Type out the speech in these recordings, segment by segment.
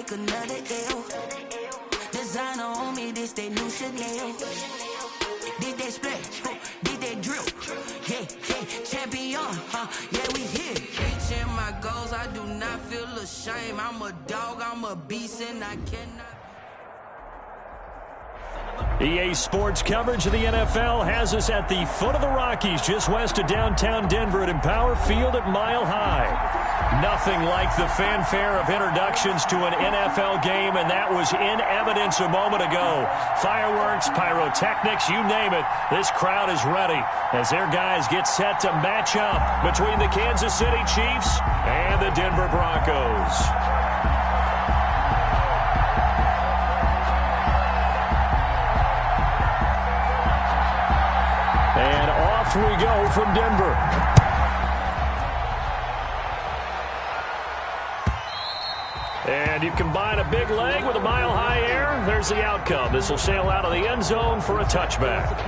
take another L. Designer on me, this they new Chanel. Did they splash? Did they drill? Yeah, champion, yeah, we here. Reaching my goals, I do not feel ashamed. I'm a dog, I'm a beast, and I cannot. EA Sports coverage of the NFL has us at the foot of the Rockies, just west of downtown Denver at Empower Field at Mile High. Nothing like the fanfare of introductions to an NFL game, and that was in evidence a moment ago. Fireworks, pyrotechnics, you name it. This crowd is ready as their guys get set to match up between the Kansas City Chiefs and the Denver Broncos. And off we go from Denver. And you combine a big leg with a mile-high air, there's the outcome. This will sail out of the end zone for a touchback. If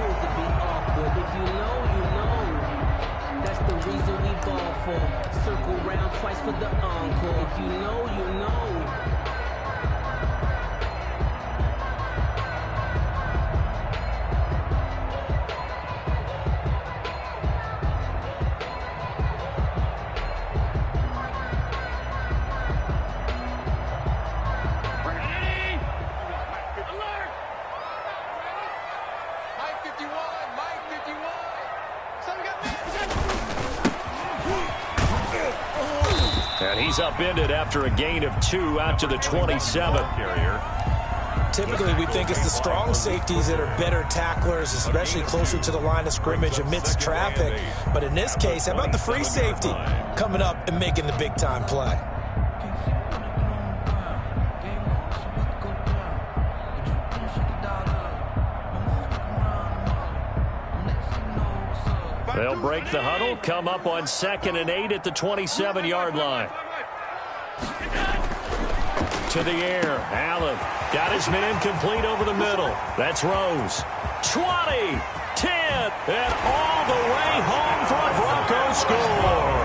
you know, you know. That's the reason we ball for. Circle round twice for the encore. If you know, you know. And he's upended after a gain of 2 out to the 27. Typically, we think it's the strong safeties that are better tacklers, especially closer to the line of scrimmage amidst traffic. But in this case, how about the free safety coming up and making the big-time play? They'll break the huddle, come up on 2nd and 8 at the 27-yard line. To the air, Allen got his man incomplete over the middle. That's Rose. 20, 10, and all the way home for a Broncos score.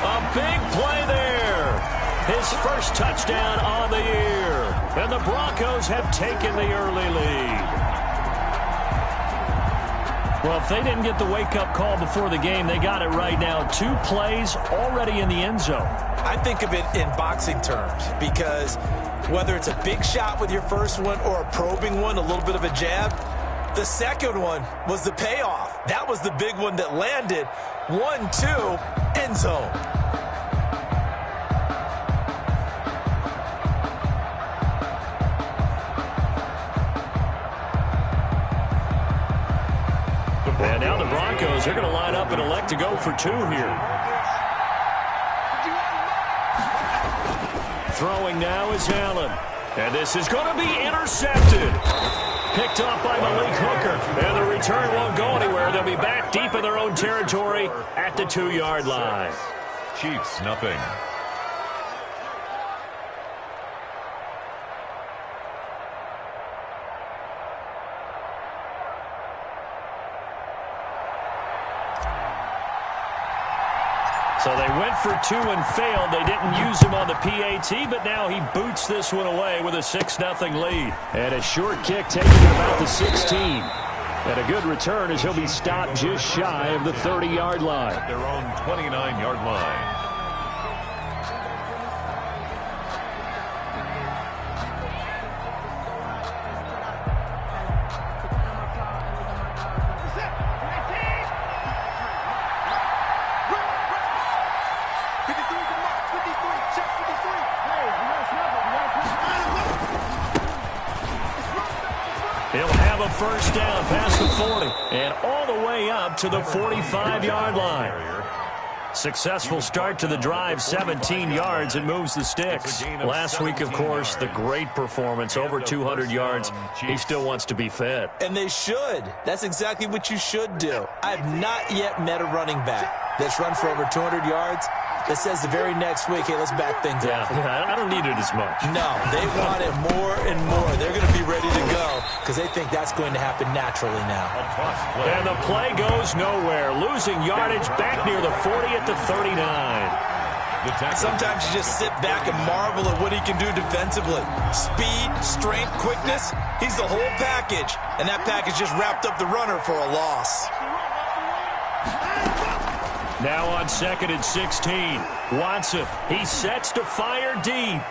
A big play there. His first touchdown on the year. And the Broncos have taken the early lead. Well, if they didn't get the wake-up call before the game, they got it right now. 2 plays already in the end zone. I think of it in boxing terms because whether it's a big shot with your first one or a probing one, a little bit of a jab, the second one was the payoff. That was the big one that landed. 1-2, end zone. And now the Broncos are going to line up and elect to go for 2 here. Throwing now is Allen. And this is going to be intercepted. Picked off by Malik Hooker. And the return won't go anywhere. They'll be back deep in their own territory at the 2-yard line. Chiefs, nothing. So they went for 2 and failed. They didn't use him on the PAT, but now he boots this one away with a 6-0 lead. And a short kick taken to about the 16. And a good return as he'll be stopped just shy of the 30-yard line. At their own 29-yard line. He'll have a first down past the 40 and all the way up to the 45-yard line. Successful start to the drive, 17 yards, and moves the sticks. Last week, of course, the great performance, over 200 yards. He still wants to be fed. And they should. That's exactly what you should do. I've not yet met a running back that's run for over 200 yards that says the very next week, hey, let's back things up. Yeah, I don't need it as much. No, they want it more and more. They're going to be ready to go because they think that's going to happen naturally now. And the play goes nowhere. Losing yardage back near the 40 at the 39. Sometimes you just sit back and marvel at what he can do defensively. Speed, strength, quickness, he's the whole package. And that package just wrapped up the runner for a loss. Now on 2nd and 16. Watson, he sets to fire deep.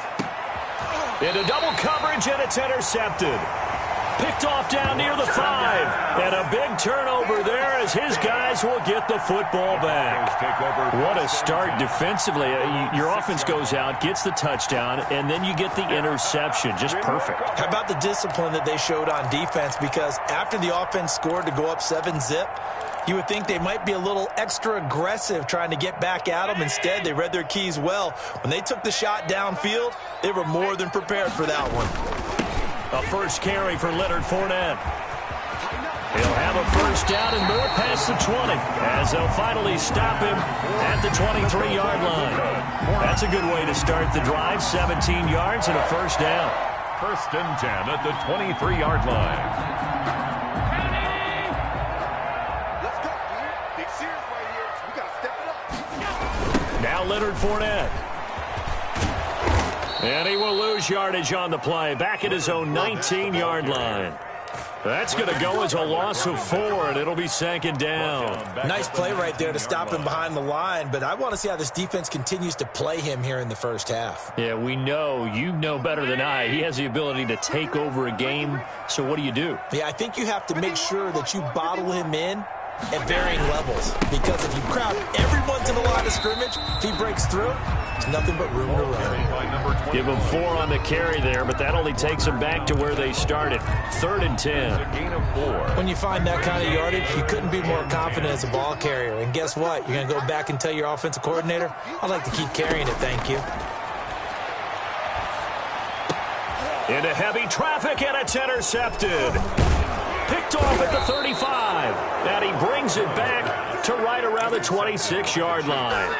Into double coverage, and it's intercepted. Picked off down near the 5. And a big turnover there as his guys will get the football back. What a start defensively. Your offense goes out, gets the touchdown, and then you get the interception. Just perfect. How about the discipline that they showed on defense? Because after the offense scored to go up 7-zip, you would think they might be a little extra aggressive trying to get back at them. Instead, they read their keys well. When they took the shot downfield, they were more than prepared for that one. A first carry for Leonard Fournette. He'll have a first down and more past the 20 as they'll finally stop him at the 23-yard line. That's a good way to start the drive. 17 yards and a first down. 1st and 10 at the 23-yard line. Now Leonard Fournette. And he will lose yardage on the play. Back at his own 19-yard line. That's going to go as a loss of 4, and it'll be 2nd down. Nice play right there to stop him behind the line, but I want to see how this defense continues to play him here in the first half. Yeah, we know. You know better than I. He has the ability to take over a game, so what do? Yeah, I think you have to make sure that you bottle him in at varying levels, because if you crowd everyone to the line of scrimmage, if he breaks through, there's nothing but room to run. Give him 4 on the carry there, but that only takes them back to where they started. 3rd and 10. When you find that kind of yardage, you couldn't be more confident as a ball carrier. And guess what? You're going to go back and tell your offensive coordinator, I'd like to keep carrying it, thank you. Into heavy traffic, and it's intercepted. Picked off at the 35, and he brings it back to right around the 26-yard line.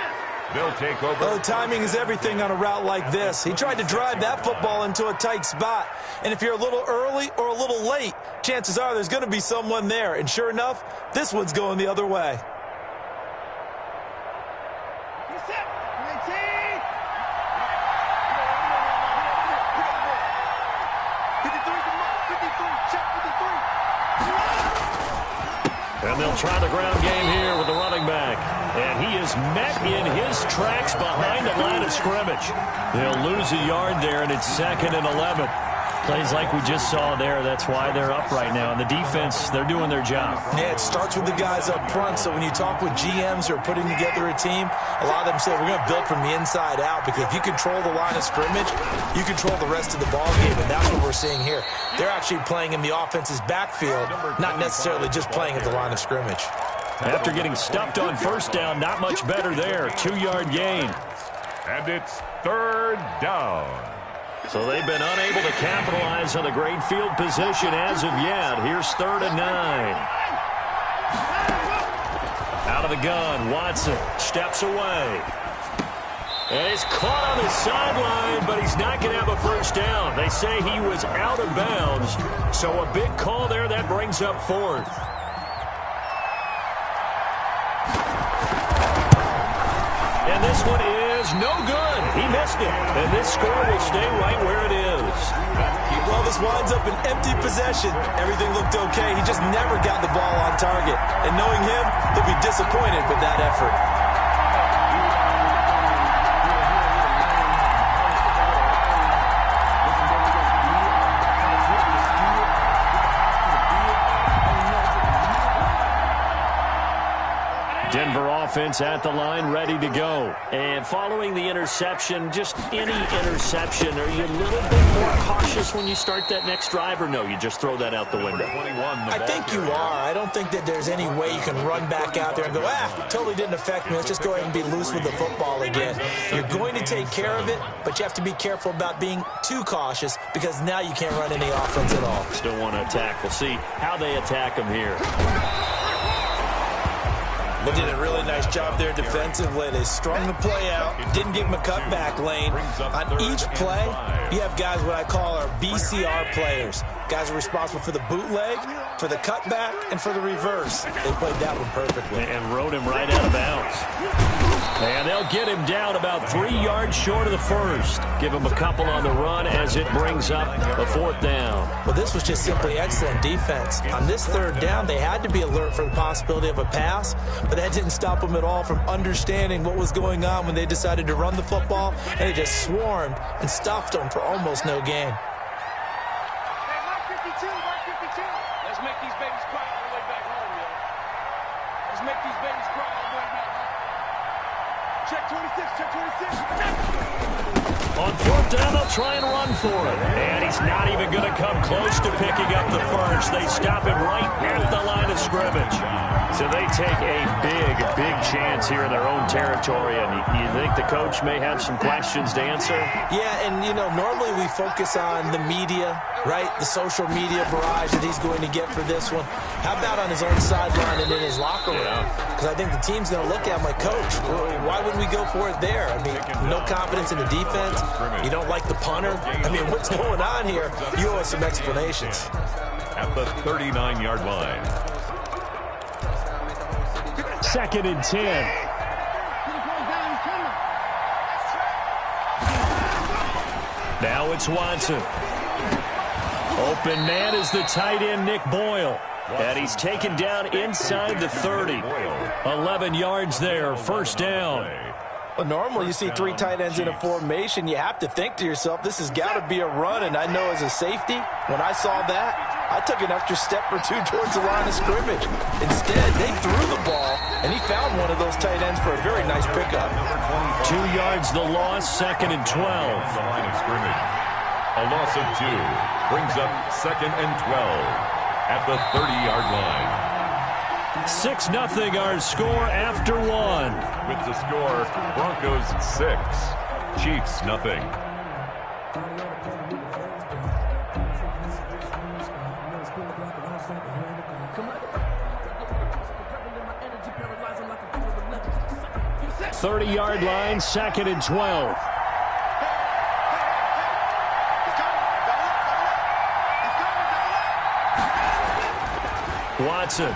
They'll take over. Oh, timing is everything on a route like this. He tried to drive that football into a tight spot. And if you're a little early or a little late, chances are there's going to be someone there. And sure enough, this one's going the other way. And they'll try the ground game here with the running back. And he is met in his tracks behind the line of scrimmage. They'll lose a yard there, and it's 2nd and 11. Plays like we just saw there. That's why they're up right now. And the defense, they're doing their job. Yeah, it starts with the guys up front. So when you talk with GMs who are putting together a team, a lot of them say we're going to build from the inside out, because if you control the line of scrimmage, you control the rest of the ball game, and that's what we're seeing here. They're actually playing in the offense's backfield, not necessarily just playing at the line of scrimmage. After getting stuffed on first down, not much better there. 2-yard gain. And it's 3rd down. So they've been unable to capitalize on the great field position as of yet. Here's 3rd and 9. Out of the gun, Watson steps away. And he's caught on the sideline, but he's not going to have a first down. They say he was out of bounds. So a big call there, that brings up 4th. And this one is no good. He missed it. And this score will stay right where it is. Well, this winds up an empty possession. Everything looked okay. He just never got the ball on target. And knowing him, he'll be disappointed with that effort. Denver offense at the line, ready to go. And following the interception, just any interception, are you a little bit more cautious when you start that next drive, or no, you just throw that out the window? I think you are. I don't think that there's any way you can run back out there and go, totally didn't affect me. Let's just go ahead and be loose with the football again. You're going to take care of it, but you have to be careful about being too cautious, because now you can't run any offense at all. Still want to attack. We'll see how they attack them here. They did a really nice job there defensively. They strung the play out, didn't give him a cutback lane. On each play, you have guys what I call our BCR players. Guys are responsible for the bootleg, for the cutback, and for the reverse. They played that one perfectly. And rode him right out of bounds. And they'll get him down about 3 yards short of the first. Give him a couple on the run as it brings up a 4th down. Well, this was just simply excellent defense. On this 3rd down, they had to be alert for the possibility of a pass, but that didn't stop them at all from understanding what was going on when they decided to run the football, and they just swarmed and stuffed them for almost no gain. Let's make these babies cry all the way back home, yo. Let's make these babies cry all the way back home. Check 26, check 26. On 4th down, they'll try and run for it. And he's not even going to come close to picking up the first. They stop him right at the line of scrimmage. So they take a big, big chance here in their own territory. And you think the coach may have some questions to answer? Yeah, and, normally we focus on the media, right? The social media barrage that he's going to get for this one. How about on his own sideline and in his locker room? Because I think the team's going to look at him like, Coach, why wouldn't we go for it there? I mean, no confidence in the defense. You don't like the punter. I mean, what's going on here? You owe us some explanations. At the 39-yard line. 2nd and 10. Now it's Watson. Open man is the tight end, Nick Boyle. And he's taken down inside the 30. 11 yards there, 1st down. Well, normally you see 3 tight ends in a formation. You have to think to yourself, this has got to be a run. And I know as a safety, when I saw that, I took an extra step or 2 towards the line of scrimmage. Instead, they threw the ball, and he found one of those tight ends for a very nice pickup. 2 yards the loss, 2nd and 12. The line of scrimmage. A loss of 2 brings up 2nd and 12 at the 30-yard line. 6-0 our score after 1. With the score, Broncos 6, Chiefs nothing. Thirty-yard line, 2nd and 12. Watson.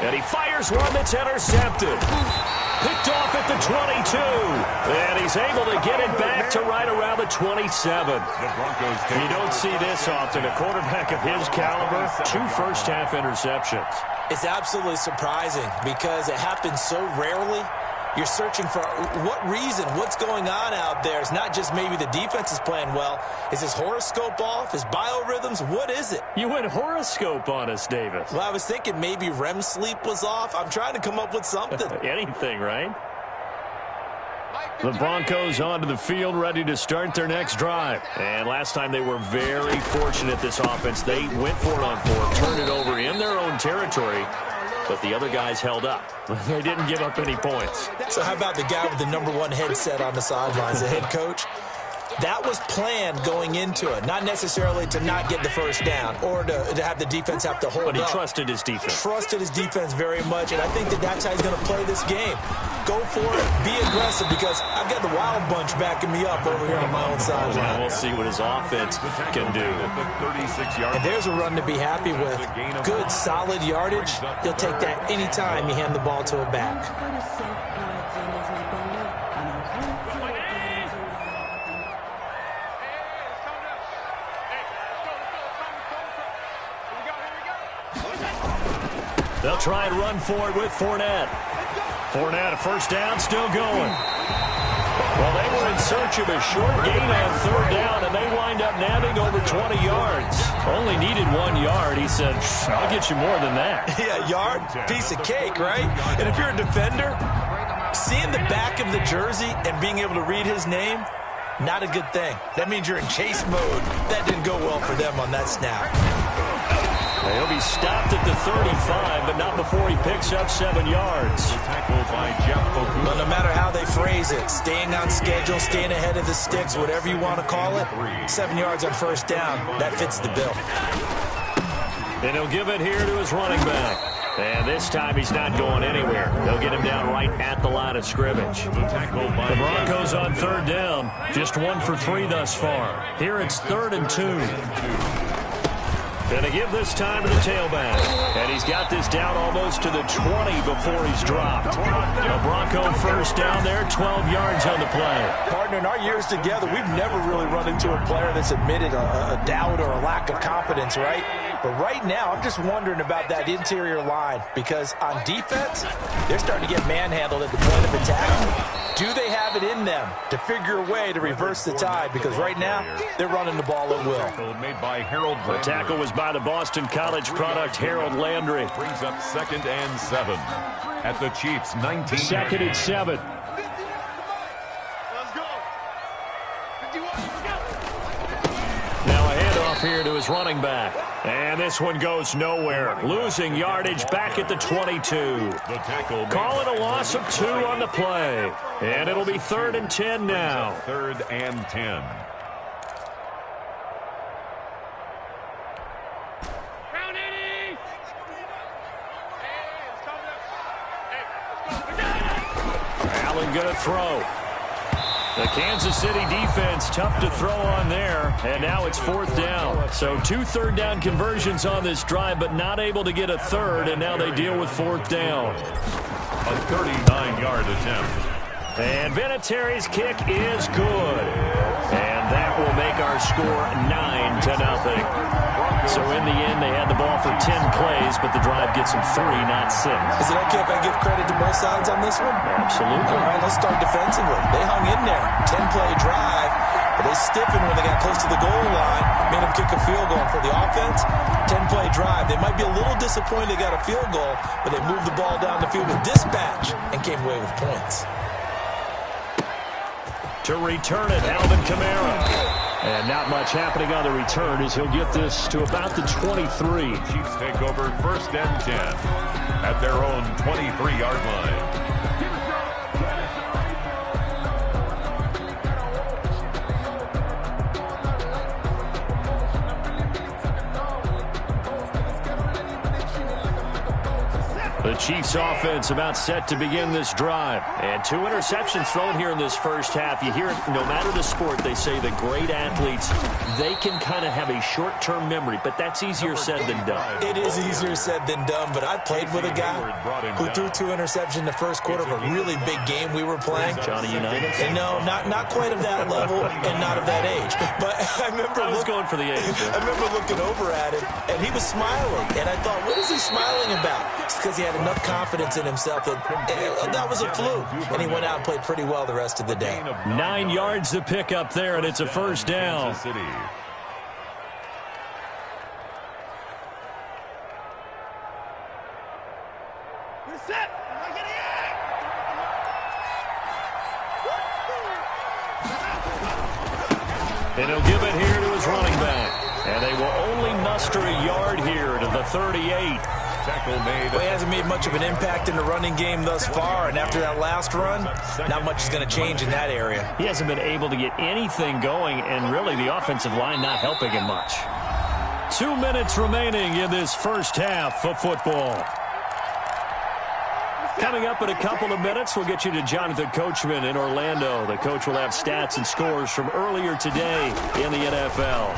And he fires one that's intercepted. Picked off at the 22. And he's able to get it back to right around the 27. You don't see this often. A quarterback of his caliber, 2 first-half interceptions. It's absolutely surprising because it happens so rarely. You're searching for what reason, what's going on out there. It's not just maybe the defense is playing well. Is his horoscope off? His biorhythms? What is it? You went horoscope on us, Davis. Well, I was thinking maybe REM sleep was off. I'm trying to come up with something. Anything, right? The Broncos onto the field, ready to start their next drive. And last time they were very fortunate, this offense. They went for it on 4th, turned it over in their own territory. But the other guys held up. They didn't give up any points. So how about the guy with the #1 headset on the sidelines, the head coach? That was planned going into it, not necessarily to not get the first down or to have the defense have to hold up. But he trusted his defense. Trusted his defense very much, and I think that's how he's going to play this game. Go for it, be aggressive, because I've got the wild bunch backing me up over here on my own sideline. We'll see what his offense can do. And there's a run to be happy with. Good, solid yardage. You'll take that anytime you hand the ball to a back. They'll try and run for it with Fournette. Fournette, a first down, still going. Well, they were in search of a short gain on 3rd down, and they wind up nabbing over 20 yards. Only needed 1 yard. He said, I'll get you more than that. Yeah, yard, piece of cake, right? And if you're a defender, seeing the back of the jersey and being able to read his name, not a good thing. That means you're in chase mode. That didn't go well for them on that snap. He'll be stopped at the 35, but not before he picks up 7 yards. But no matter how they phrase it, staying on schedule, staying ahead of the sticks, whatever you want to call it, 7 yards on first down, that fits the bill. And he'll give it here to his running back. And this time he's not going anywhere. They'll get him down right at the line of scrimmage. The Broncos on third down. Just 1 for 3 thus far. Here it's 3rd and 2. Going to give this time to the tailback. And he's got this down almost to the 20 before he's dropped. A Bronco first down there, 12 yards on the play. Partner, in our years together, we've never really run into a player that's admitted a doubt or a lack of confidence, right? But right now, I'm just wondering about that interior line because on defense, they're starting to get manhandled at the point of attack. Do they have it in them to figure a way to reverse the tide? Because right now, they're running the ball at will. Made by Harold the tackle was by the Boston College product, Harold Landry. Brings up 2nd and 7 at the Chiefs' 19. 2nd and 7. Let's go. 51, let's go. Now a handoff here to his running back. And this one goes nowhere. Losing yardage back at the 22. The tackle. Call it a loss of 2 on the play. And it'll be 3rd and 10 now. 3rd and 10. Round 80. Hey, it's coming up. Hey, let's go. Allen going to throw. The Kansas City defense tough to throw on there, and now it's 4th down. So 2 3rd-down conversions on this drive, but not able to get a 3rd, and now they deal with 4th down. A 39-yard attempt. And Vinatieri's kick is good. And that will make our score 9-0. So in the end, they had the ball for 10 plays, but the drive gets them 3, not 6. Is it okay if I give credit to both sides on this one? Absolutely. All right, let's start defensively. They hung in there. 10-play drive, but they stiffened when they got close to the goal line, made them kick a field goal. For the offense, 10-play drive. They might be a little disappointed they got a field goal, but they moved the ball down the field with dispatch and came away with points. To return it, Alvin Kamara. And not much happening on the return as he'll get this to about the 23. Chiefs take over 1st and 10 at their own 23-yard line. The Chiefs offense about set to begin this drive. And 2 interceptions thrown here in this first half. You hear it, no matter the sport, they say the great athletes, they can kind of have a short-term memory, but that's easier said than done. It is easier said than done, but I played with a guy who threw 2 interceptions in the first quarter of a really big game we were playing. Johnny Unitas? And no, not quite of that level and not of that age. But I remember I was going for the age. I remember looking over at him, and he was smiling. And I thought, what is he smiling about? It's because he had enough confidence in himself that was a fluke. And he went out and played pretty well the rest of the day. 9 yards to pick up there, and it's a first down. And he'll give it here to his running back. And they will only muster a yard here to the 38. Tackle made. Well, he hasn't made much of an impact in the running game thus far, and after that last run, not much is going to change in that area. He hasn't been able to get anything going, and really the offensive line not helping him much. 2 minutes remaining in this first half of football. Coming up in a couple of minutes, we'll get you to Jonathan Coachman in Orlando. The coach will have stats and scores from earlier today in the NFL.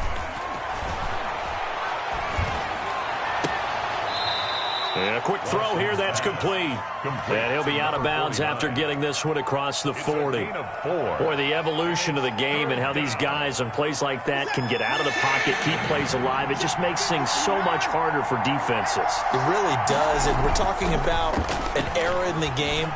And a quick throw here, that's complete. And he'll be out of bounds after getting this one across the 40. Boy, the evolution of the game and how these guys on plays like that can get out of the pocket, keep plays alive, it just makes things so much harder for defenses. It really does, and we're talking about an era in the game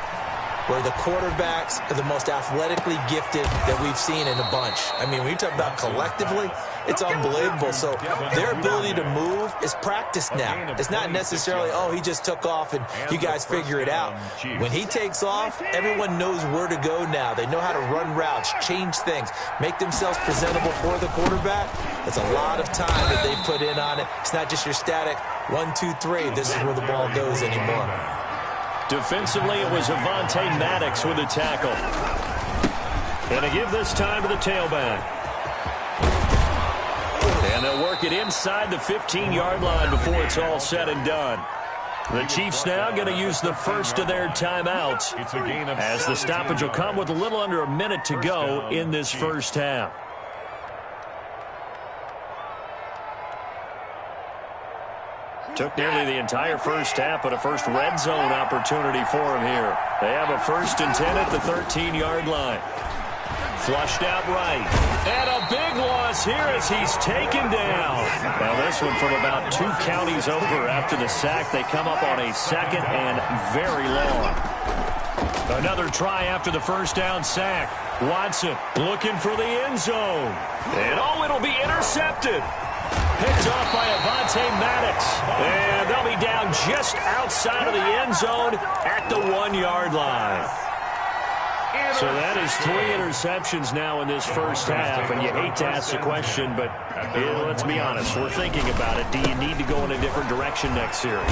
where the quarterbacks are the most athletically gifted that we've seen in a bunch. I mean, when you talk about collectively, it's unbelievable. So their ability to move is practiced now. It's not necessarily, oh, he just took off and you guys figure it out. When he takes off, everyone knows where to go now. They know how to run routes, change things, make themselves presentable for the quarterback. It's a lot of time that they put in on it. It's not just your static 1, 2, 3. This is where the ball goes anymore. Defensively, it was Avonte Maddox with a tackle. And to give this time to the tailback. And they'll work it inside the 15-yard line before it's all said and done. The Chiefs now going to use the first of their timeouts as the stoppage will come with a little under a minute to go in this first half. Took nearly the entire first half, but a first red zone opportunity for him here. They have a 1st and 10 at the 13-yard line. Flushed out right. And a big loss here as he's taken down. Now this one from about 2 counties over after the sack. They come up on a 2nd and very long. Another try after the first down sack. Watson looking for the end zone. And it'll be intercepted. Picked off by Avonte Maddox. And they'll be down just outside of the end zone at the 1-yard line. So that is 3 interceptions now in this first half, and you hate to ask the question, but let's be honest, we're thinking about it. Do you need to go in a different direction next series?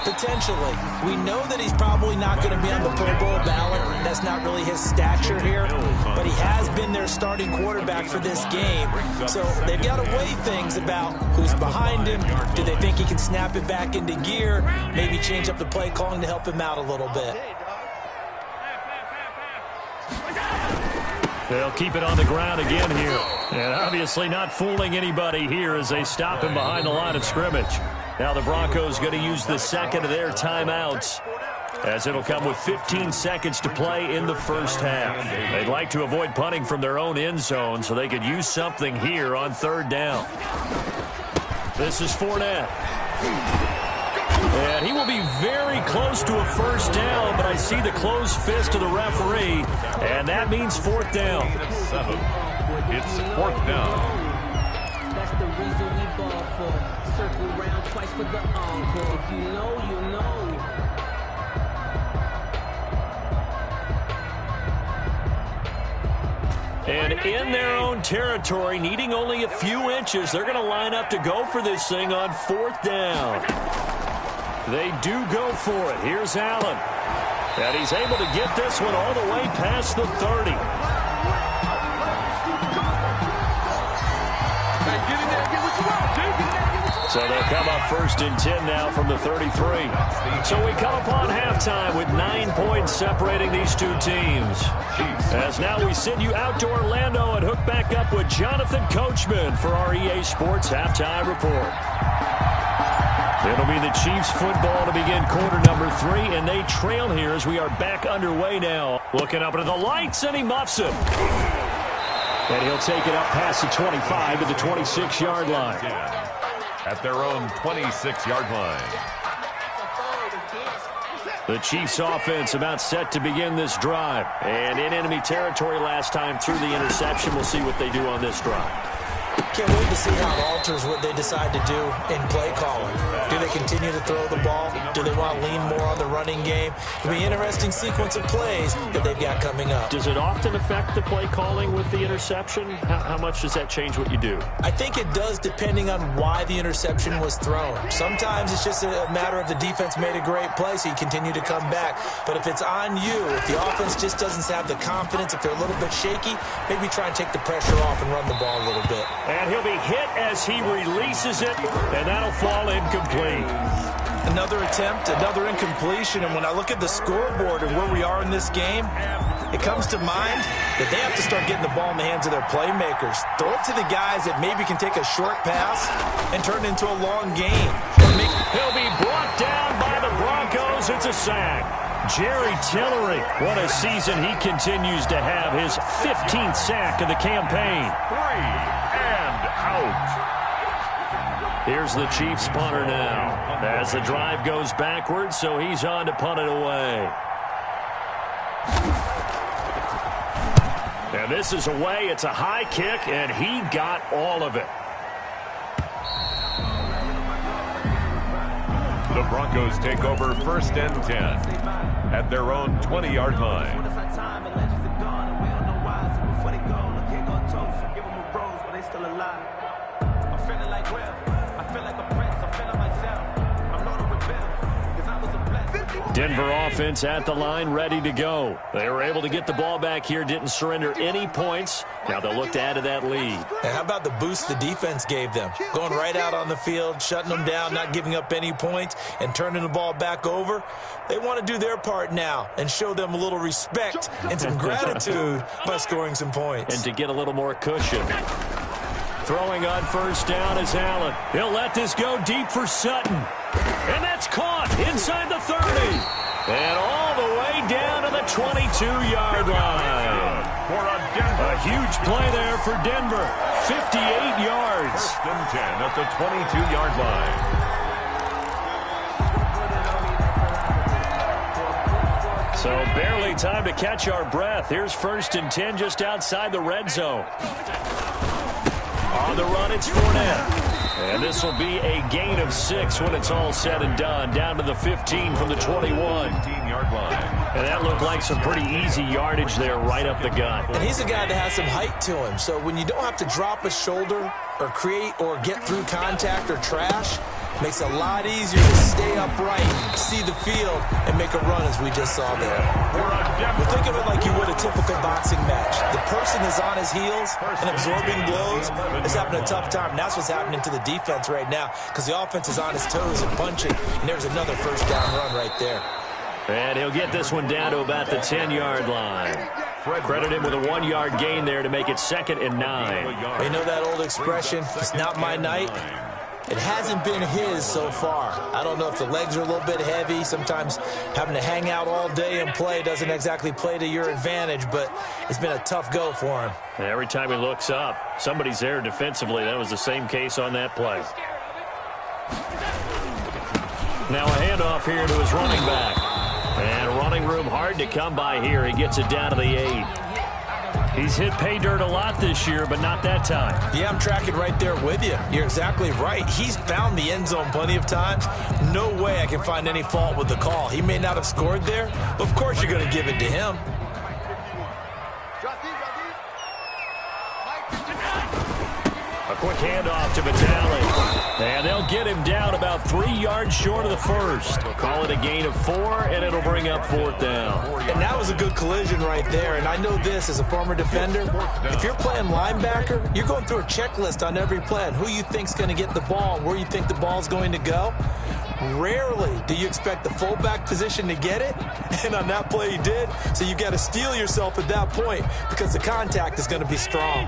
Potentially. We know that he's probably not going to be on the Pro Bowl ballot. That's not really his stature here, but he has been their starting quarterback for this game. So they've got to weigh things about who's behind him. Do they think he can snap it back into gear? Maybe change up the play calling to help him out a little bit. They'll keep it on the ground again here. And obviously not fooling anybody here as they stop him behind the line of scrimmage. Now the Broncos going to use the 2nd of their timeouts as it'll come with 15 seconds to play in the first half. They'd like to avoid punting from their own end zone so they could use something here on 3rd down. This is Fournette. And he will be very close to a first down, but I see the closed fist of the referee, and that means 4th down. It's 4th down. That's the reason we ball for. Circle round twice for the encore. If you know, you know. And in their own territory, needing only a few inches, they're going to line up to go for this thing on 4th down. They do go for it. Here's Allen. And he's able to get this one all the way past the 30. So they'll come up 1st and 10 now from the 33. So we come upon halftime with 9 points separating these two teams. As now we send you out to Orlando and hook back up with Jonathan Coachman for our EA Sports Halftime Report. It'll be the Chiefs football to begin quarter number 3, and they trail here as we are back underway now. Looking up at the lights, and he muffs it. And he'll take it up past the 25 to the 26-yard line. At their own 26-yard line. The Chiefs offense about set to begin this drive. And in enemy territory last time through the interception. We'll see what they do on this drive. Can't wait to see how it alters what they decide to do in play calling. Do they continue to throw the ball? Do they want to lean more on the running game? It'll be an interesting sequence of plays that they've got coming up. Does it often affect the play calling with the interception? How much does that change what you do? I think it does depending on why the interception was thrown. Sometimes it's just a matter of the defense made a great play, so you continue to come back. But if it's on you, if the offense just doesn't have the confidence, if they're a little bit shaky, maybe try and take the pressure off and run the ball a little bit. And he'll be hit as he releases it, and that'll fall incomplete. Another attempt, another incompletion, and when I look at the scoreboard and where we are in this game, it comes to mind that they have to start getting the ball in the hands of their playmakers. Throw it to the guys that maybe can take a short pass and turn it into a long game. He'll be brought down by the Broncos. It's a sack. Jerry Tillery, what a season he continues to have. His 15th sack of the campaign. 3 and out. Here's the Chiefs punter now as the drive goes backwards, so he's on to punt it away. And this is away. It's a high kick, and he got all of it. The Broncos take over 1st and 10 at their own 20-yard line. Denver offense at the line, ready to go. They were able to get the ball back here, didn't surrender any points. Now they'll look to add to that lead. And how about the boost the defense gave them? Going right out on the field, shutting them down, not giving up any points, and turning the ball back over. They want to do their part now and show them a little respect and some gratitude by scoring some points. And to get a little more cushion. Throwing on first down is Allen. He'll let this go deep for Sutton. And that's caught inside the 30. And all the way down to the 22-yard line. A huge play there for Denver. 58 yards. First and 10 at the 22-yard line. So barely time to catch our breath. Here's first and 10 just outside the red zone. On the run, it's Fournette. And this will be a gain of 6 when it's all said and done. Down to the 15 from the 21. 15-yard line. And that looked like some pretty easy yardage there right up the gut. And he's a guy that has some height to him. So when you don't have to drop a shoulder or create or get through contact or trash, makes it a lot easier to stay upright, see the field, and make a run as we just saw there. Well, think of it like you would a typical boxing match. The person is on his heels and absorbing blows is having a tough time. And that's what's happening to the defense right now because the offense is on his toes and punching, and there's another first down run right there. And he'll get this one down to about the 10-yard line. Credit him with a 1-yard gain there to make it 2nd and 9. You know that old expression, it's not my night? It hasn't been his so far. I don't know if the legs are a little bit heavy. Sometimes having to hang out all day and play doesn't exactly play to your advantage, but it's been a tough go for him. And every time he looks up, somebody's there defensively. That was the same case on that play. Now a handoff here to his running back. And running room hard to come by here. He gets it down to the 8. He's hit pay dirt a lot this year, but not that time. Yeah, I'm tracking right there with you. You're exactly right. He's found the end zone plenty of times. No way I can find any fault with the call. He may not have scored there, but of course you're going to give it to him. A quick handoff to Vitale. And they'll get him down about 3 yards short of the first. Call it a gain of 4, and it'll bring up 4th down. And that was a good collision right there. And I know this as a former defender. If you're playing linebacker, you're going through a checklist on every play on who you think's going to get the ball and where you think the ball's going to go. Rarely do you expect the fullback position to get it. And on that play he did. So you've got to steel yourself at that point because the contact is going to be strong.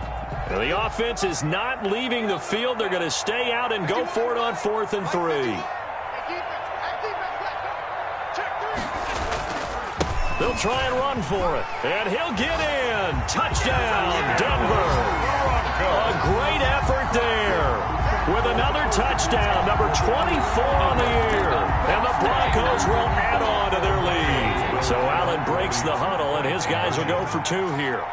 Now the offense is not leaving the field. They're going to stay out and go for it on 4th and 3. They'll try and run for it. And he'll get in. Touchdown, Denver. A great effort there. With another touchdown, number 24 on the year. And the Broncos will add on to their lead. So Allen breaks the huddle, and his guys will go for 2 here.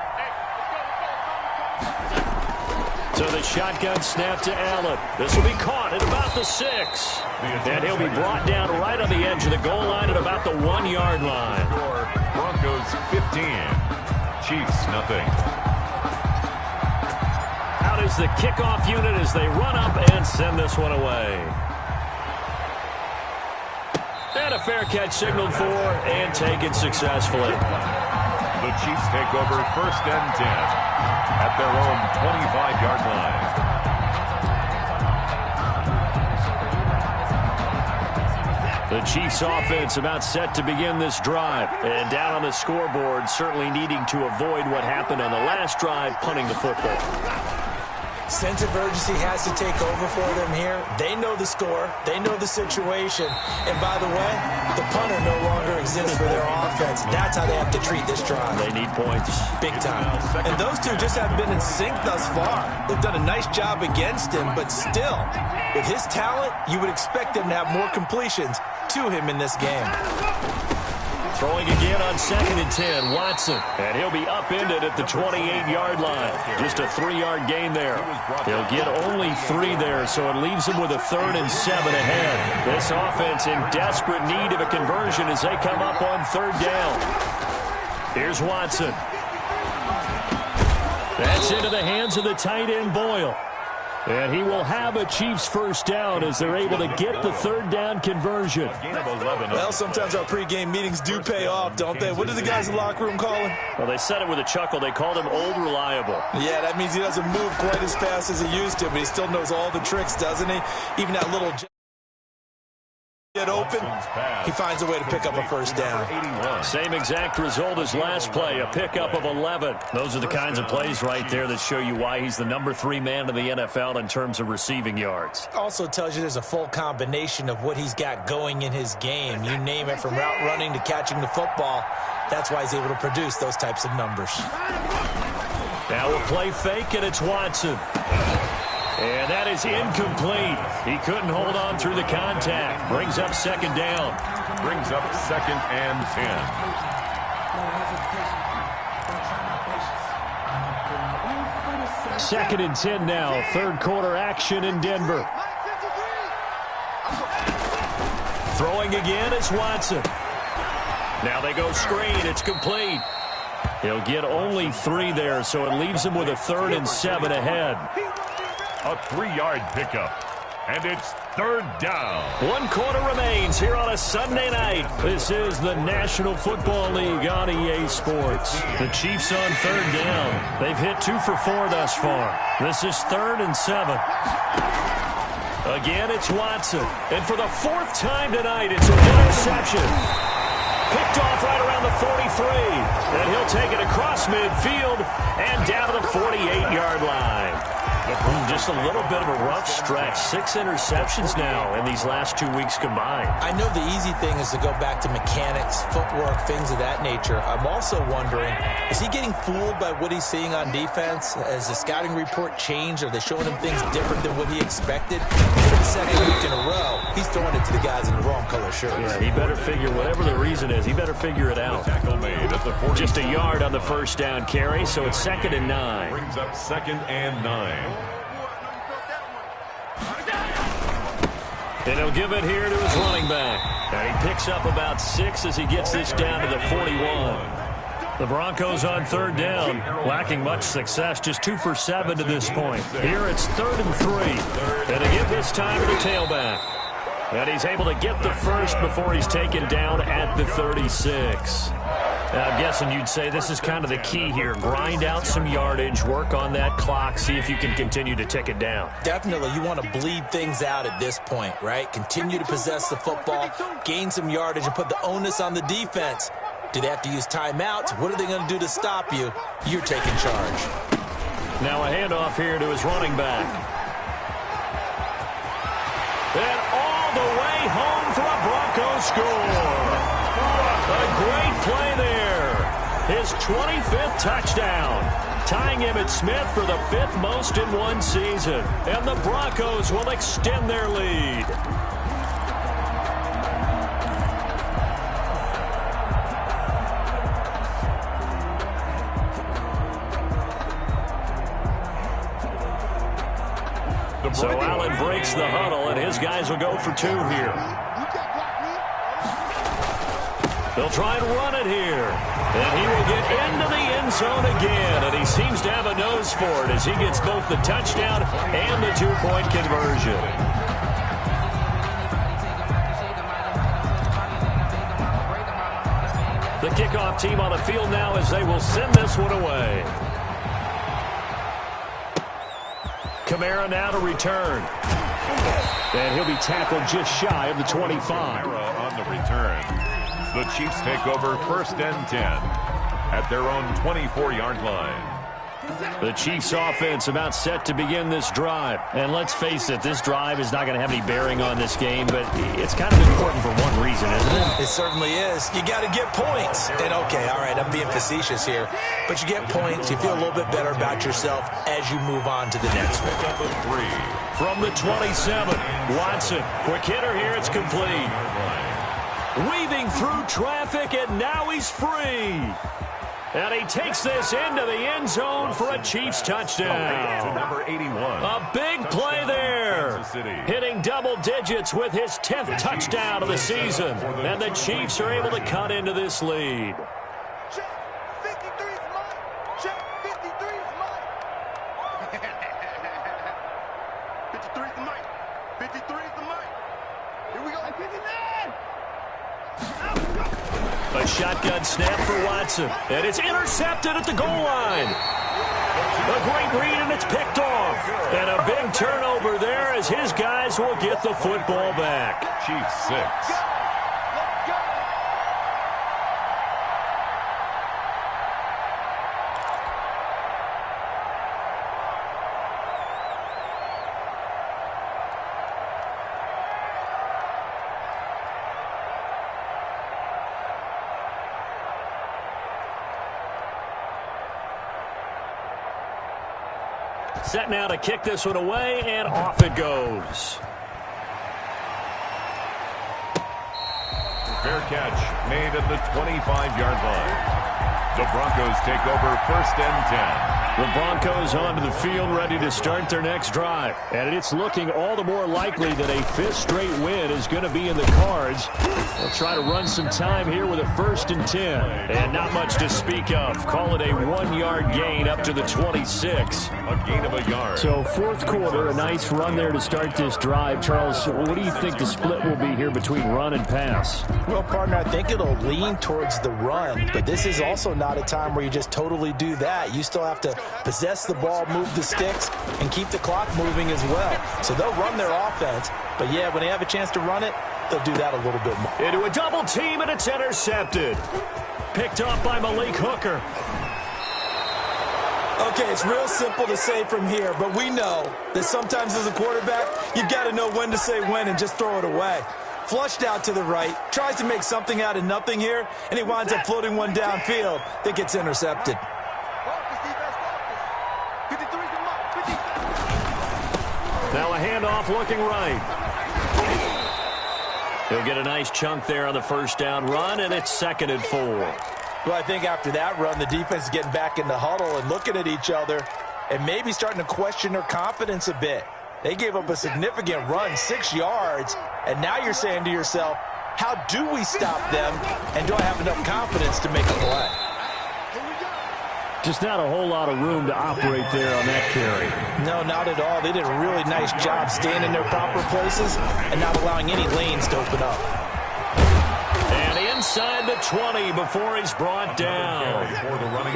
So the shotgun snap to Allen. This will be caught at about the 6. And he'll be brought down right on the edge of the goal line at about the 1-yard line. Broncos 15. Chiefs nothing. Out is the kickoff unit as they run up and send this one away. And a fair catch signaled for and taken successfully. The Chiefs take over first and 10 at their own 25-yard line. The Chiefs offense about set to begin this drive. And down on the scoreboard, certainly needing to avoid what happened on the last drive, punting the football. Sense of urgency has to take over for them here. They know the score. They know the situation. And by the way, the punter no longer exists for their offense. That's how they have to treat this drive. They need points. Big time. And those two just haven't been in sync thus far. They've done a nice job against him, but still, with his talent, you would expect him to have more completions to him in this game. Throwing again on 2nd and 10, Watson. And he'll be upended at the 28-yard line. Just a 3-yard gain there. He'll get only 3 there, so it leaves him with a 3rd and 7 ahead. This offense in desperate need of a conversion as they come up on 3rd down. Here's Watson. That's into the hands of the tight end, Boyle. And he will have a Chiefs first down as they're able to get the third down conversion. Well, sometimes our pregame meetings do pay off, don't they? What do the guys in the locker room call him? Well, they said it with a chuckle. They called him Old Reliable. Yeah, that means he doesn't move quite as fast as he used to, but he still knows all the tricks, doesn't he? Even that little get open, he finds a way to pick up a first down. Same exact result as last play, a pickup of 11. Those are the kinds of plays right there that show you why he's the number 3 man in the NFL in terms of receiving yards. Also tells you there's a full combination of what he's got going in his game. You name it, from route running to catching the football. That's why he's able to produce those types of numbers. Now we'll play fake, and it's Watson. And that is incomplete. He couldn't hold on through the contact. Brings up second down. Brings up 2nd and 10. 2nd and 10 now. Third quarter action in Denver. Throwing again, it's Watson. Now they go screen. It's complete. He'll get only 3 there, so it leaves him with a 3rd and 7 ahead. A 3-yard pickup, and it's 3rd down. 1 quarter remains here on a Sunday night. This is the National Football League on EA Sports. The Chiefs on 3rd down. They've hit 2 for 4 thus far. This is 3rd and 7. Again, it's Watson. And for the 4th time tonight, it's an interception. Picked off right around the 43. And he'll take it across midfield and down to the 48-yard line. Just a little bit of a rough stretch. 6 interceptions now in these last 2 weeks combined. I know the easy thing is to go back to mechanics, footwork, things of that nature. I'm also wondering, is he getting fooled by what he's seeing on defense? Has the scouting report changed? Are they showing him things different than what he expected? For the 2nd week in a row, he's throwing it to the guys in the wrong color shirts. Yeah, he better figure, whatever the reason is, he better figure it out. Tackle made at the 40. Just a yard on the first down carry, so it's 2nd and 9. Brings up 2nd and 9. And he'll give it here to his running back. And he picks up about 6 as he gets this down to the 41. The Broncos on 3rd down, lacking much success, just 2 for 7 to this point. Here it's 3rd and 3. And again this time to the tailback. And he's able to get the first before he's taken down at the 36. I'm guessing you'd say this is kind of the key here. Grind out some yardage, work on that clock, see if you can continue to tick it down. Definitely, you want to bleed things out at this point, right? Continue to possess the football, gain some yardage, and put the onus on the defense. Do they have to use timeouts? What are they going to do to stop you? You're taking charge. Now a handoff here to his running back. And all the way home for a Broncos score. A great play there. His 25th touchdown. Tying Emmitt Smith for the 5th most in one season. And the Broncos will extend their lead. So Allen breaks the huddle, and his guys will go for 2 here. They'll try and run it here. And he will get into the end zone again. And he seems to have a nose for it as he gets both the touchdown and the 2-point conversion. The kickoff team on the field now as they will send this one away. Kamara now to return. And he'll be tackled just shy of the 25. On the return. The Chiefs take over 1st and 10 at their own 24-yard line. The Chiefs offense about set to begin this drive. And let's face it, this drive is not going to have any bearing on this game, but it's kind of important for one reason, isn't it? It certainly is. You got to get points. And okay, all right, I'm being facetious here, but you get points, you feel a little bit better about yourself as you move on to the next one. From the 27, Watson. Quick hitter here, it's complete. Weaving through traffic, and now he's free. And he takes this into the end zone for a Chiefs touchdown. Number 81. A big play there. Hitting double digits with his 10th touchdown of the season. And the Chiefs are able to cut into this lead. Check 53's mine. Check 53's mine. 53 is the mic. Here we go. 59. A shotgun snap for Watson. And it's intercepted at the goal line. A great read, and it's picked off. And a big turnover there as his guys will get the football back. Chiefs 6. Set now to kick this one away, and off it goes. Fair catch made at the 25-yard line. The Broncos take over 1st and 10. The Broncos onto the field ready to start their next drive. And it's looking all the more likely that a 5th straight win is going to be in the cards. They'll try to run some time here with a 1st and 10. And not much to speak of. Call it a 1-yard gain up to the 26. A gain of a yard. So 4th quarter, a nice run there to start this drive. Charles, what do you think the split will be here between run and pass? Well, partner, I think it'll lean towards the run. But this is also not a time where you just totally do that. You still have to possess the ball, move the sticks, and keep the clock moving as well. So they'll run their offense. But, yeah, when they have a chance to run it, they'll do that a little bit more. Into a double team, and it's intercepted. Picked off by Malik Hooker. Okay, it's real simple to say from here, but we know that sometimes as a quarterback, you've got to know when to say when and just throw it away. Flushed out to the right, tries to make something out of nothing here, and he winds up floating one downfield that gets intercepted. Now a handoff looking right. He'll get a nice chunk there on the 1st down run, and it's 2nd and 4. Well, I think after that run, the defense is getting back in the huddle and looking at each other and maybe starting to question their confidence a bit. They gave up a significant run, 6 yards, and now you're saying to yourself, how do we stop them, and do I have enough confidence to make a play? Just not a whole lot of room to operate there on that carry. No, not at all. They did a really nice job staying in their proper places and not allowing any lanes to open up. And inside the 20 before he's brought down.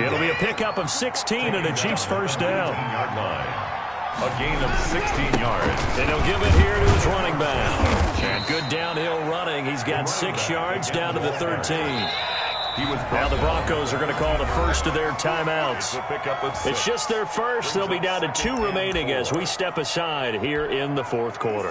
It'll be a pickup of 16 and a Chiefs 1st down. A gain of 16 yards. And he'll give it here to his running back. And good downhill running. He's got 6 yards down to the 13. Now the Broncos are going to call the first of their timeouts. It's just their first. They'll be down to 2 remaining as we step aside here in the 4th quarter.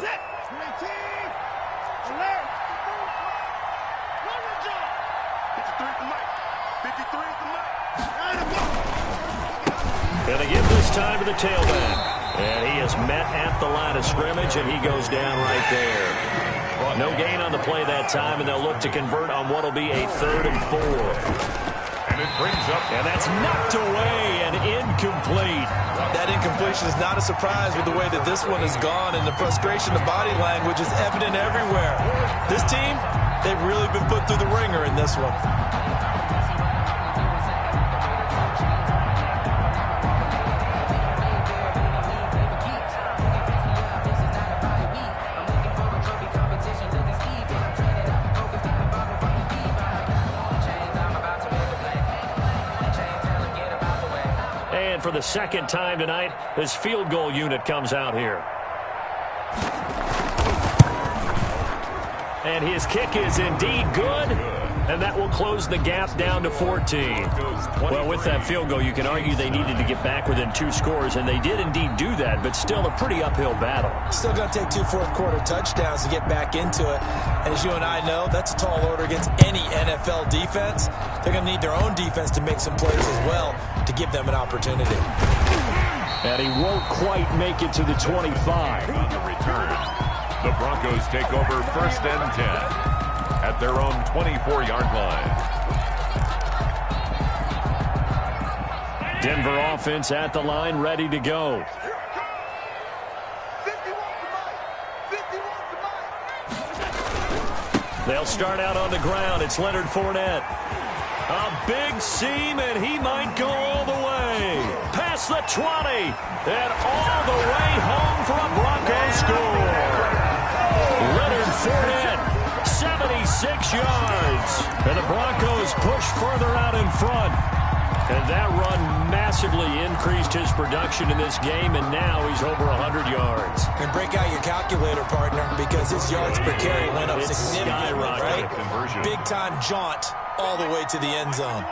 And they give this time to the tailback. And he is met at the line of scrimmage, and he goes down right there. No gain on the play that time, and they'll look to convert on what will be a 3rd and 4. And it brings up. And that's knocked away and incomplete. That incompletion is not a surprise with the way that this one has gone, and the frustration, the body language is evident everywhere. This team, they've really been put through the ringer in this one. For the 2nd time tonight, this field goal unit comes out here. And his kick is indeed good, and that will close the gap down to 14. Well, with that field goal, you can argue they needed to get back within 2 scores, and they did indeed do that, but still a pretty uphill battle. Still going to take 2 fourth-quarter touchdowns to get back into it. And as you and I know, that's a tall order against any NFL defense. They're going to need their own defense to make some plays as well to give them an opportunity. And he won't quite make it to the 25. On the return, the Broncos take over 1st and 10 at their own 24-yard line. Denver offense at the line, ready to go. They'll start out on the ground. It's Leonard Fournette. A big seam, and he might go all the way. Past the 20, and all the way home for a Broncos score. yards. And the Broncos push further out in front. And that run massively increased his production in this game, and now he's over 100 yards. And break out your calculator, partner, because his yards per carry went up significantly, right? Big-time jaunt all the way to the end zone.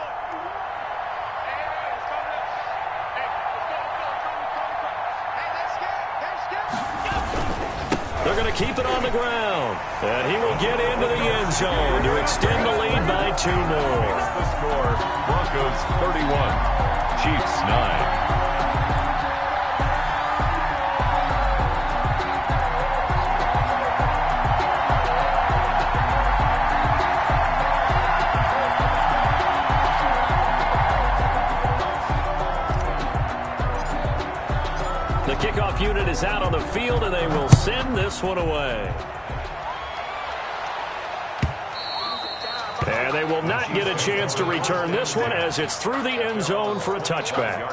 They're going to keep it on the ground. And he will get into the end zone to extend the lead by 2 more. The score, Broncos 31, Chiefs 9. The kickoff unit is out on the field, and they will send this one away. And they will not get a chance to return this one as it's through the end zone for a touchback.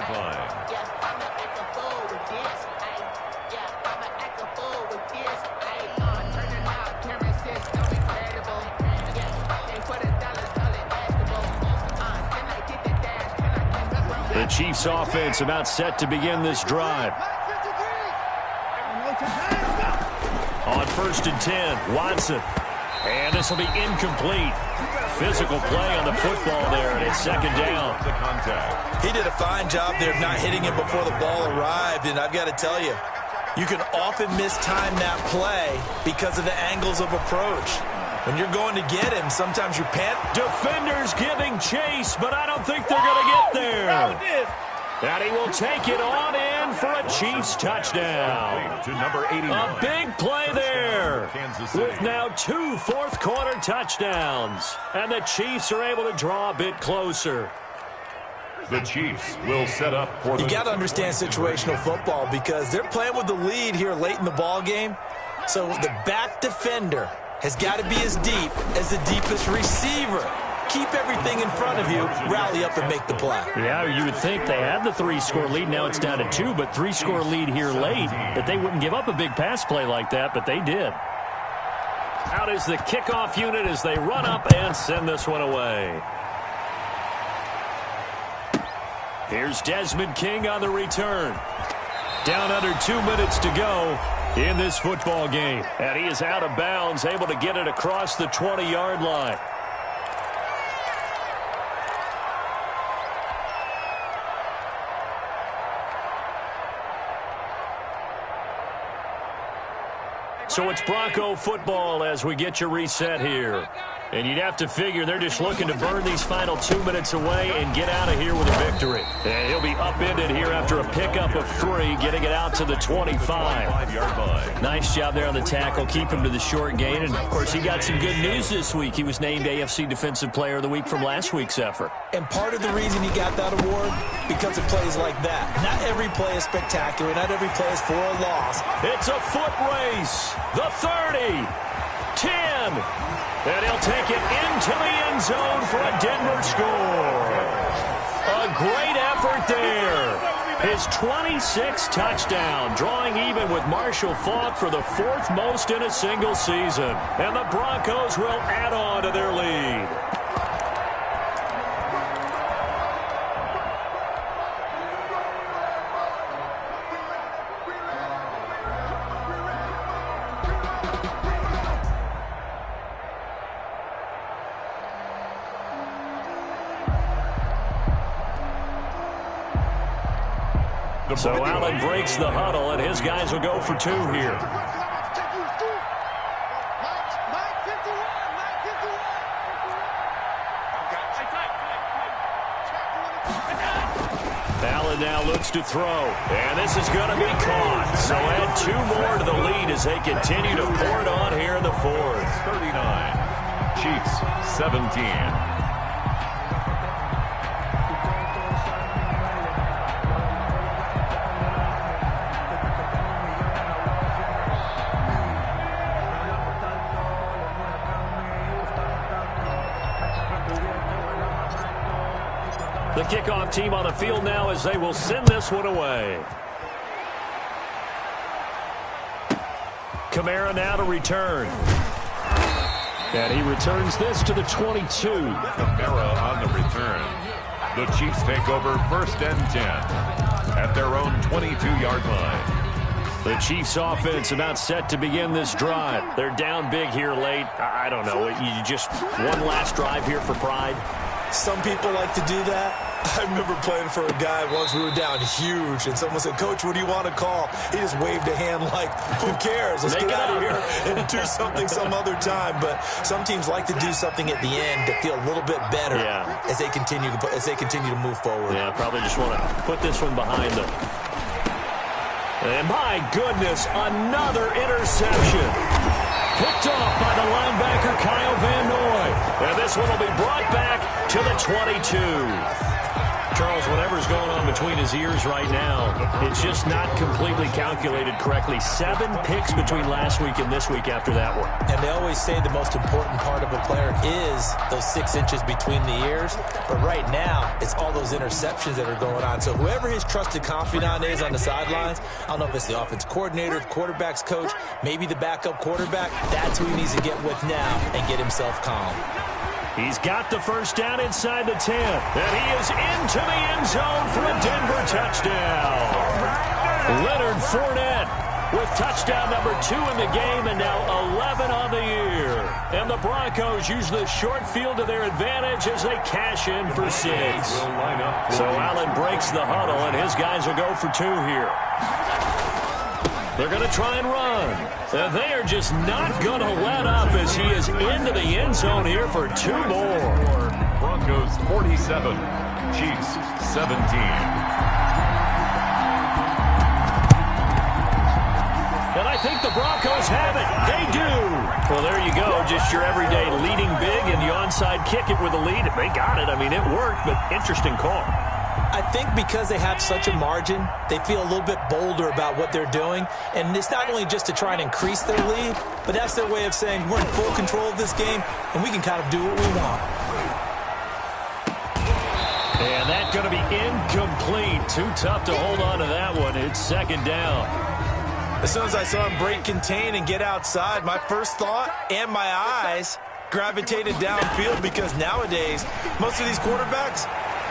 The Chiefs offense about set to begin this drive. On 1st and 10, Watson. And this will be incomplete. Physical play on the football there, and it's 2nd down. He did a fine job there of not hitting it before the ball arrived, and I've got to tell you, you can often mistime that play because of the angles of approach. When you're going to get him, sometimes you pant. Defenders giving chase, but I don't think they're going to get there. And he will take it on in for a Chiefs touchdown. To number 89. A big play there with now 2 fourth-quarter touchdowns. And the Chiefs are able to draw a bit closer. The Chiefs will set up for the... You got to understand situational football because they're playing with the lead here late in the ball game. So the back defender has got to be as deep as the deepest receiver. Keep everything in front of you, rally up and make the play. Yeah, you would think they had the 3-score lead. Now it's down to 2, but 3-score lead here late, that they wouldn't give up a big pass play like that, but they did. Out is the kickoff unit as they run up and send this one away. Here's Desmond King on the return. Down under 2 minutes to go in this football game. And he is out of bounds, able to get it across the 20-yard line. So it's Bronco football as we get you reset here. And you'd have to figure they're just looking to burn these final 2 minutes away and get out of here with a victory. And he'll be upended here after a pickup of 3, getting it out to the 25-yard line. Nice job there on the tackle, keep him to the short gain. And, of course, he got some good news this week. He was named AFC Defensive Player of the Week from last week's effort. And part of the reason he got that award, because of plays like that. Not every play is spectacular. Not every play is for a loss. It's a foot race. The 30, 10. And he'll take it into the end zone for a Denver score. A great effort there. His 26th touchdown, drawing even with Marshall Faulk for the 4th most in a single season. And the Broncos will add on to their lead. So Allen breaks the huddle, and his guys will go for 2 here. Allen now looks to throw, and this is going to be caught. So add 2 more to the lead as they continue to pour it on here in the 4th. 39, Chiefs 17. The kickoff team on the field now as they will send this one away. Kamara now to return. And he returns this to the 22. Camara on the return. The Chiefs take over 1st and 10 at their own 22-yard line. The Chiefs offense about set to begin this drive. They're down big here late. I don't know. You just one last drive here for pride. Some people like to do that. I remember playing for a guy once. We were down huge, and someone said, "Coach, what do you want to call?" He just waved a hand like, "Who cares? Let's get out of here and do something some other time." But some teams like to do something at the end to feel a little bit better as they continue to move forward. Yeah, probably just want to put this one behind them. And my goodness, another interception. Picked off by the linebacker, Kyle Van Noy. And this one will be brought back to the 22. Charles, whatever's going on between his ears right now, it's just not completely calculated correctly. 7 picks between last week and this week after that one. And they always say the most important part of a player is those 6 inches between the ears. But right now, it's all those interceptions that are going on. So whoever his trusted confidant is on the sidelines, I don't know if it's the offense coordinator, the quarterback's coach, maybe the backup quarterback, that's who he needs to get with now and get himself calm. He's got the first down inside the 10. And he is into the end zone for a Denver touchdown. Leonard Fournette with touchdown number 2 in the game and now 11 on the year. And the Broncos use the short field to their advantage as they cash in for 6. So Allen breaks the huddle, and his guys will go for 2 here. They're going to try and run. And they are just not going to let up as he is into the end zone here for 2 more. Broncos 47, Chiefs 17. And I think the Broncos have it. They do. Well, there you go. Just your everyday leading big and the onside kick it with a lead. They got it. I mean, it worked, but interesting call. I think because they have such a margin, they feel a little bit bolder about what they're doing. And it's not only just to try and increase their lead, but that's their way of saying we're in full control of this game, and we can kind of do what we want. And that's going to be incomplete. Too tough to hold on to that one. It's 2nd down. As soon as I saw him break contain and get outside, my first thought and my eyes gravitated downfield, because nowadays, most of these quarterbacks,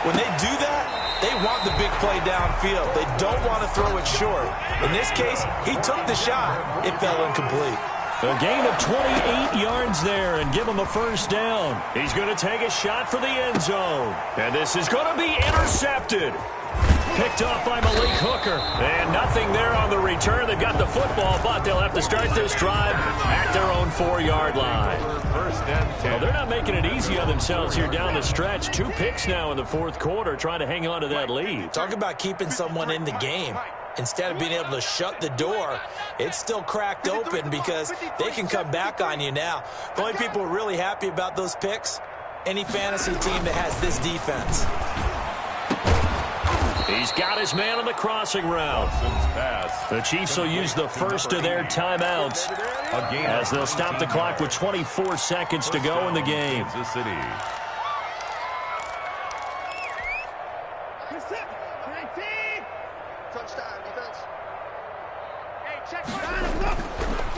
when they do that, they want the big play downfield. They don't want to throw it short. In this case, he took the shot. It fell incomplete. A gain of 28 yards there and give him a first down. He's going to take a shot for the end zone. And this is going to be intercepted. Picked off by Malik Hooker. And nothing there on the return. They've got the football, but they'll have to start this drive at their own 4-yard line. Well, they're not making it easy on themselves here down the stretch. 2 picks now in the 4th quarter, trying to hang on to that lead. Talk about keeping someone in the game. Instead of being able to shut the door, it's still cracked open because they can come back on you now. The only people who are really happy about those picks, any fantasy team that has this defense. He's got his man on the crossing route. The Chiefs will use the first of their timeouts as they'll stop the clock with 24 seconds to go in the game.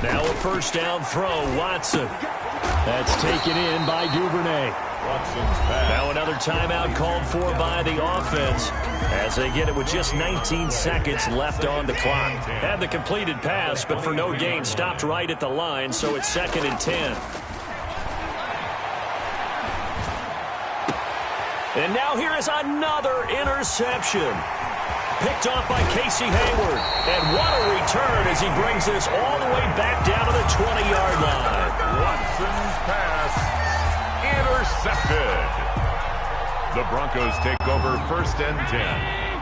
Now a first down throw, Watson. That's taken in by Duvernay. Now another timeout called for by the offense as they get it with just 19 seconds left on the clock. Had the completed pass, but for no gain, stopped right at the line, so it's 2nd and 10. And now here is another interception. Picked off by Casey Hayward. And what a return as he brings this all the way back down to the 20-yard line. Watson's pass intercepted. The Broncos take over 1st and 10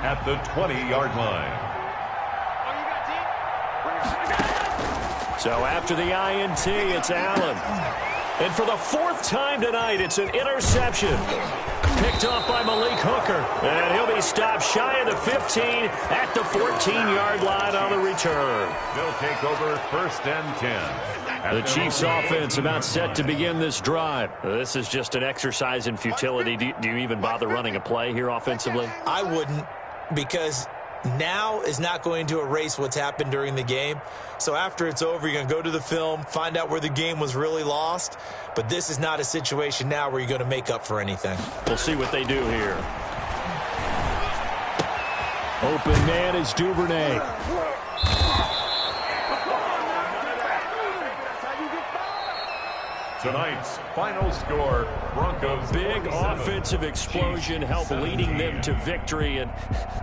at the 20-yard line. So after the INT, it's Allen. And for the 4th time tonight, it's an interception. Picked off by Malik Hooker. And he'll be stopped shy of the 15 at the 14-yard line on the return. They'll take over 1st and 10. The Chiefs offense about set to begin this drive. This is just an exercise in futility. Do you even bother running a play here offensively? I wouldn't, because now is not going to erase what's happened during the game. So after it's over, you're going to go to the film, find out where the game was really lost. But this is not a situation now where you're going to make up for anything. We'll see what they do here. Open man is Duvernay. Tonight's final score, Broncos. Big offensive explosion helped leading them to victory. And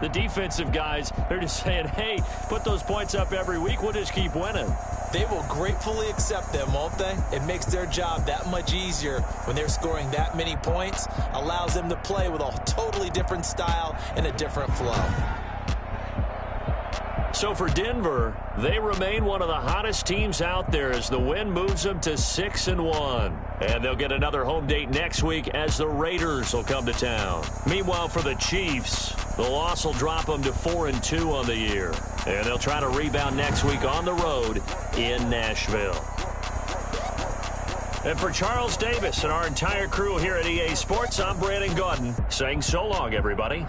the defensive guys, they're just saying, hey, put those points up every week. We'll just keep winning. They will gratefully accept them, won't they? It makes their job that much easier when they're scoring that many points. Allows them to play with a totally different style and a different flow. So for Denver, they remain one of the hottest teams out there as the win moves them to 6-1. And they'll get another home date next week as the Raiders will come to town. Meanwhile, for the Chiefs, the loss will drop them to 4-2 on the year. And they'll try to rebound next week on the road in Nashville. And for Charles Davis and our entire crew here at EA Sports, I'm Brandon Gaudin saying so long, everybody.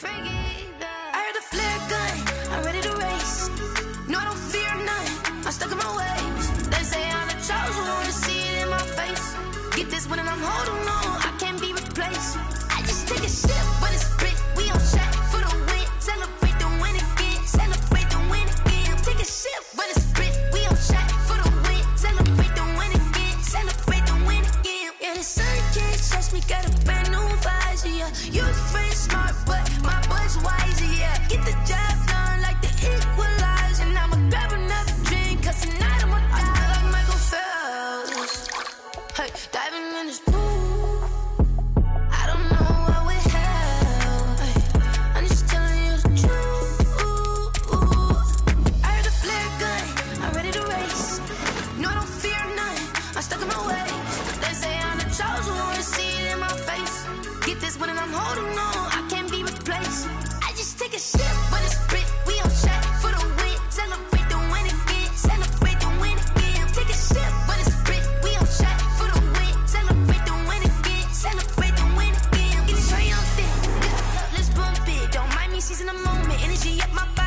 I heard the flare gun, I'm ready to race. No, I don't fear none, I'm stuck in my ways. They say I'm the chosen one, to see it in my face. Get this one and I'm holding on, I can't be replaced. I just take a sip when it's split, we on track for the win. Celebrate the win again, celebrate the win again. Take a sip when it's split, we on track for the win. Celebrate the win again, celebrate the win again. Yeah, the sun can't touch she at my